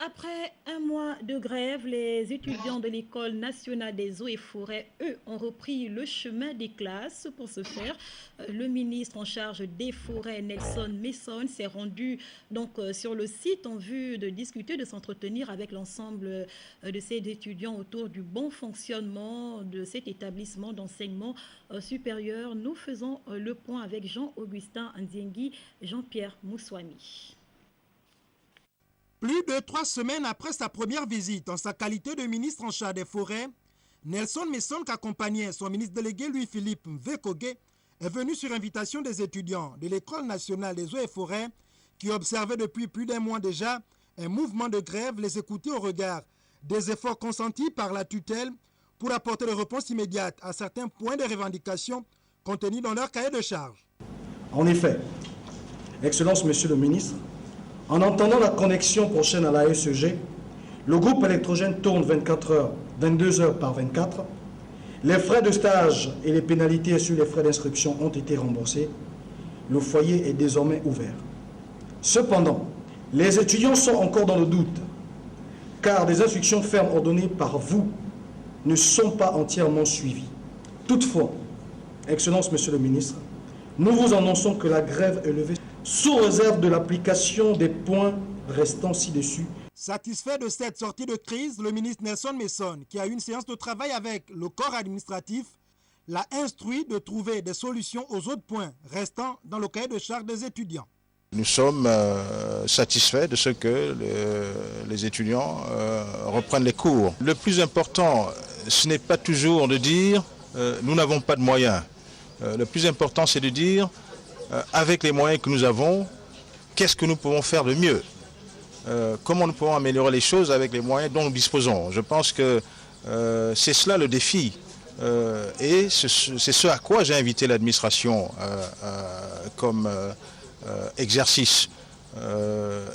Après un mois de grève, les étudiants de l'École nationale des eaux et forêts, eux, ont repris le chemin des classes. Pour ce faire, le ministre en charge des forêts, Nelson Messon, s'est rendu sur le site en vue de discuter, de s'entretenir avec l'ensemble de ces étudiants autour du bon fonctionnement de cet établissement d'enseignement supérieur. Nous faisons le point avec Jean-Augustin Ndiengui, Jean-Pierre Moussouani. Plus de 3 semaines après sa première visite en sa qualité de ministre en charge des forêts, Nelson Messon, qui accompagnait son ministre délégué Louis-Philippe Mvekogué, est venu sur invitation des étudiants de l'École nationale des eaux et forêts qui observaient depuis plus d'un mois déjà un mouvement de grève, les écouter au regard des efforts consentis par la tutelle pour apporter des réponses immédiates à certains points de revendication contenus dans leur cahier de charge. En effet, Excellence, Monsieur le ministre, en entendant la connexion prochaine à la SEG, le groupe électrogène tourne 24 heures, 22 heures par 24. Les frais de stage et les pénalités sur les frais d'inscription ont été remboursés. Le foyer est désormais ouvert. Cependant, les étudiants sont encore dans le doute, car des instructions fermes ordonnées par vous ne sont pas entièrement suivies. Toutefois, Excellence, Monsieur le ministre, nous vous annonçons que la grève est levée sous réserve de l'application des points restant ci-dessus. Satisfait de cette sortie de crise, le ministre Nelson Messon, qui a eu une séance de travail avec le corps administratif, l'a instruit de trouver des solutions aux autres points restant dans le cahier de charge des étudiants. Nous sommes satisfaits de ce que les étudiants reprennent les cours. Le plus important, ce n'est pas toujours de dire nous n'avons pas de moyens. Le plus important, c'est de dire avec les moyens que nous avons, qu'est-ce que nous pouvons faire de mieux? Comment nous pouvons améliorer les choses avec les moyens dont nous disposons? Je pense que c'est cela le défi. Et c'est ce à quoi j'ai invité l'administration comme exercice.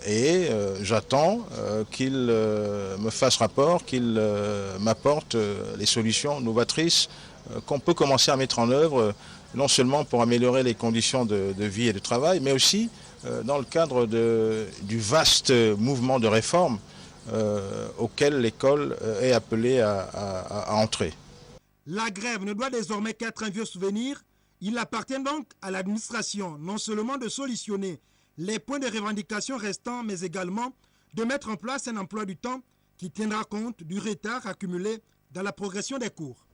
Et j'attends qu'il me fasse rapport, qu'il m'apporte les solutions novatrices qu'on peut commencer à mettre en œuvre, non seulement pour améliorer les conditions de vie et de travail, mais aussi dans le cadre du vaste mouvement de réforme auquel l'école est appelée à entrer. La grève ne doit désormais qu'être un vieux souvenir. Il appartient donc à l'administration non seulement de solutionner les points de revendication restants, mais également de mettre en place un emploi du temps qui tiendra compte du retard accumulé dans la progression des cours.